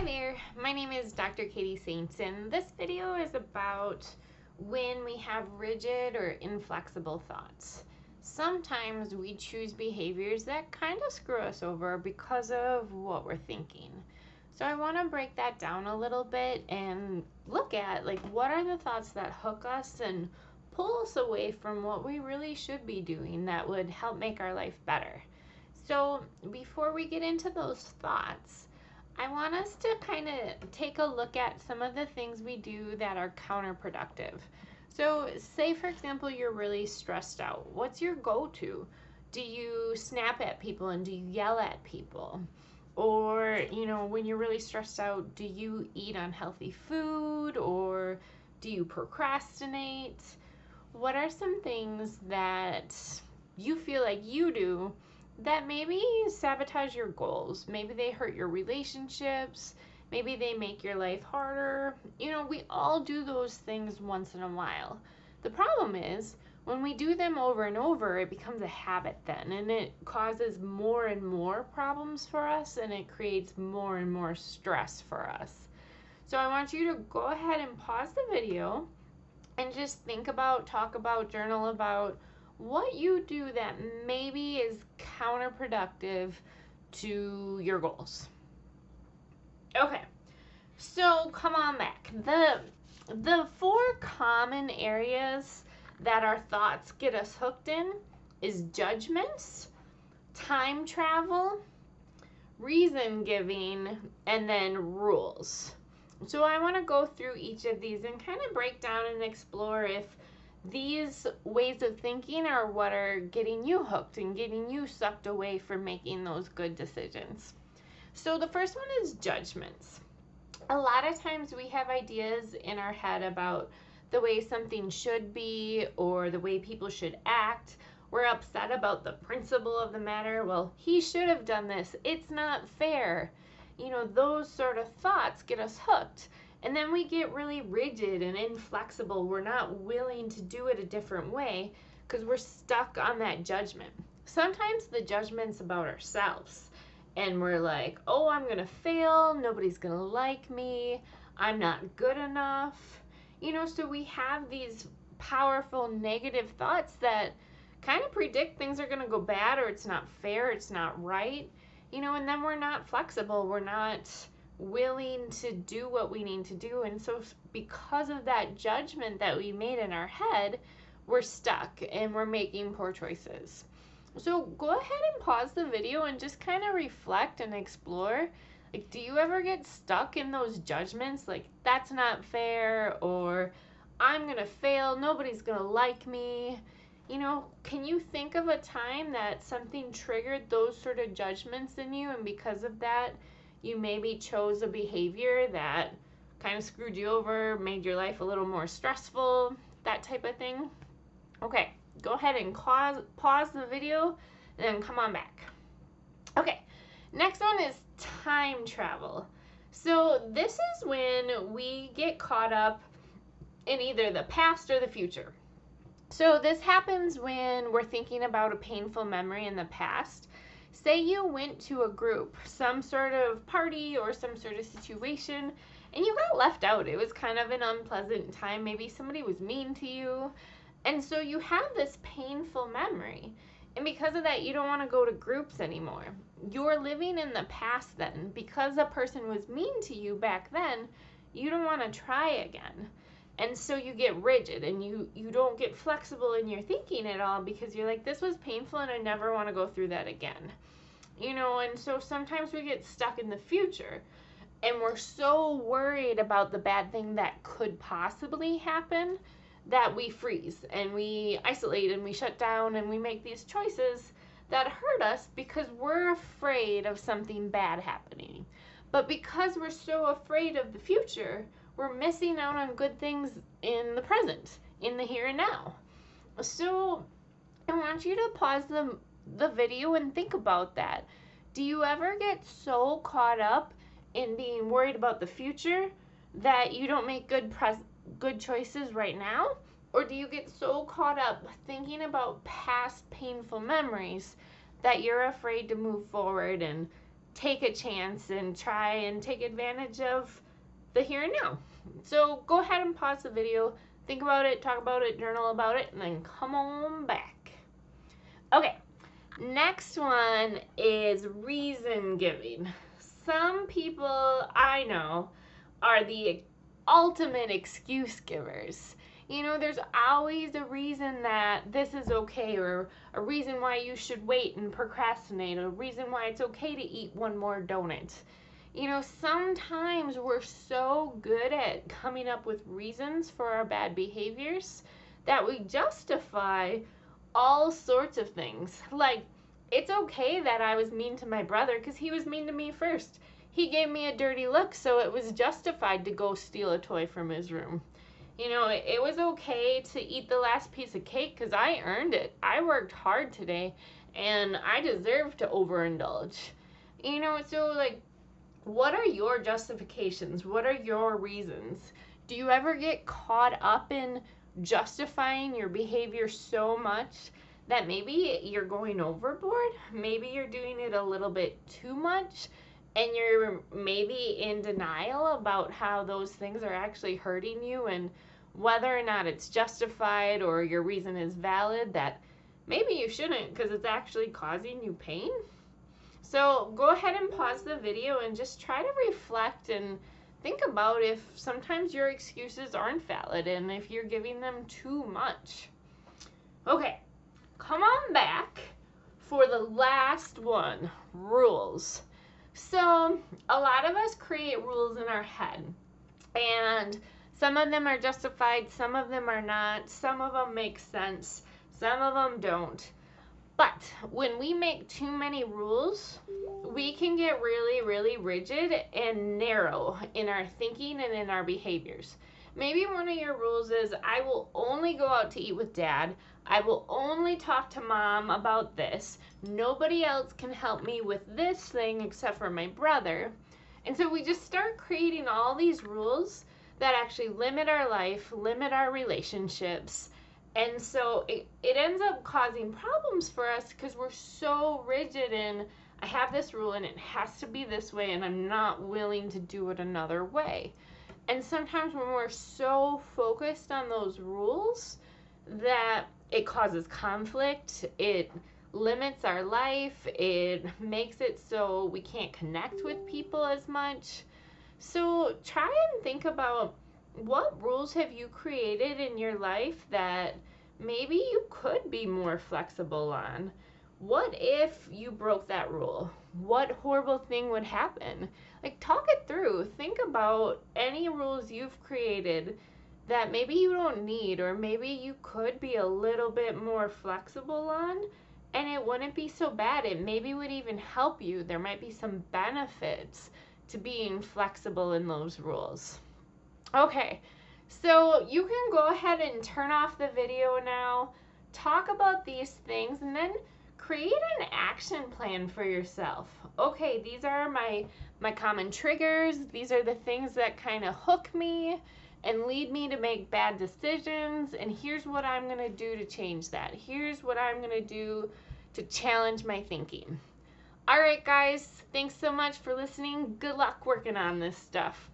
there, my name is Dr. Katie Saints, and this video is about when we have rigid or inflexible thoughts. Sometimes we choose behaviors that kind of screw us over because of what we're thinking. So I want to break that down a little bit and look at what are the thoughts that hook us and pull us away from what we really should be doing that would help make our life better. So before we get into those thoughts, I want us to kind of take a look at some of the things we do that are counterproductive. So say, for example, you're really stressed out. What's your go-to? Do you snap at people and do you yell at people? Or, when you're really stressed out, do you eat unhealthy food or do you procrastinate? What are some things that you feel like you do that maybe sabotage your goals? Maybe they hurt your relationships. Maybe they make your life harder. We all do those things once in a while. The problem is when we do them over and over, it becomes a habit then, and it causes more and more problems for us, and it creates more and more stress for us. So I want you to go ahead and pause the video and just think about, talk about, journal about what you do that maybe is counterproductive to your goals. Okay, so come on back. The four common areas that our thoughts get us hooked in is judgments, time travel, reason giving, and then rules. So I want to go through each of these and kind of break down and explore if these ways of thinking are what are getting you hooked and getting you sucked away from making those good decisions. So the first one is judgments. A lot of times we have ideas in our head about the way something should be or the way people should act. We're upset about the principle of the matter. Well, he should have done this. It's not fair. Those sort of thoughts get us hooked. And then we get really rigid and inflexible. We're not willing to do it a different way because we're stuck on that judgment. Sometimes the judgment's about ourselves. And we're like, oh, I'm going to fail. Nobody's going to like me. I'm not good enough. So we have these powerful negative thoughts that kind of predict things are going to go bad, or it's not fair, it's not right. And then we're not flexible. We're not willing to do what we need to do. And so because of that judgment that we made in our head, we're stuck and we're making poor choices. So go ahead and pause the video and just kind of reflect and explore. Do you ever get stuck in those judgments? That's not fair, or I'm going to fail, nobody's going to like me. Can you think of a time that something triggered those sort of judgments in you, and because of that, you maybe chose a behavior that kind of screwed you over, made your life a little more stressful, that type of thing? Okay, go ahead and pause the video and then come on back. Okay, next one is time travel. So this is when we get caught up in either the past or the future. So this happens when we're thinking about a painful memory in the past. Say you went to a group, some sort of party or some sort of situation, and you got left out. It was kind of an unpleasant time. Maybe somebody was mean to you. And so you have this painful memory. And because of that, you don't want to go to groups anymore. You're living in the past then. Because a person was mean to you back then, you don't want to try again. And so you get rigid and you don't get flexible in your thinking at all because you're like, this was painful and I never want to go through that again. And so sometimes we get stuck in the future and we're so worried about the bad thing that could possibly happen that we freeze and we isolate and we shut down and we make these choices that hurt us because we're afraid of something bad happening. But because we're so afraid of the future, we're missing out on good things in the present, in the here and now. So I want you to pause the video and think about that. Do you ever get so caught up in being worried about the future that you don't make good choices right now? Or do you get so caught up thinking about past painful memories that you're afraid to move forward and take a chance and try and take advantage of the here and now. So go ahead and pause the video, think about it, talk about it, journal about it, and then come on back. Okay, next one is reason giving. Some people I know are the ultimate excuse givers. You know, there's always a reason that this is okay, or a reason why you should wait and procrastinate, a reason why it's okay to eat one more donut. You know, sometimes we're so good at coming up with reasons for our bad behaviors that we justify all sorts of things. Like, it's okay that I was mean to my brother because he was mean to me first. He gave me a dirty look, so it was justified to go steal a toy from his room. You know, it was okay to eat the last piece of cake because I earned it. I worked hard today, and I deserve to overindulge. You know, so like, what are your justifications? What are your reasons? Do you ever get caught up in justifying your behavior so much that maybe you're going overboard? Maybe you're doing it a little bit too much, and you're maybe in denial about how those things are actually hurting you and whether or not it's justified or your reason is valid, that maybe you shouldn't because it's actually causing you pain. So go ahead and pause the video and just try to reflect and think about if sometimes your excuses aren't valid and if you're giving them too much. Okay, come on back for the last one, rules. So a lot of us create rules in our head, and some of them are justified, some of them are not, some of them make sense, some of them don't. But when we make too many rules, we can get really, really rigid and narrow in our thinking and in our behaviors. Maybe one of your rules is, I will only go out to eat with Dad. I will only talk to Mom about this. Nobody else can help me with this thing except for my brother. And so we just start creating all these rules that actually limit our life, limit our relationships. And so it ends up causing problems for us because we're so rigid in, I have this rule and it has to be this way and I'm not willing to do it another way. And sometimes when we're so focused on those rules that it causes conflict, it limits our life, it makes it so we can't connect with people as much. So try and think about, what rules have you created in your life that maybe you could be more flexible on? What if you broke that rule? What horrible thing would happen? Like, talk it through. Think about any rules you've created that maybe you don't need, or maybe you could be a little bit more flexible on, and it wouldn't be so bad. It maybe would even help you. There might be some benefits to being flexible in those rules. Okay, so you can go ahead and turn off the video now, talk about these things, and then create an action plan for yourself. Okay, these are my common triggers. These are the things that kind of hook me and lead me to make bad decisions, and here's what I'm going to do to change that. Here's what I'm going to do to challenge my thinking. All right, guys, thanks so much for listening. Good luck working on this stuff.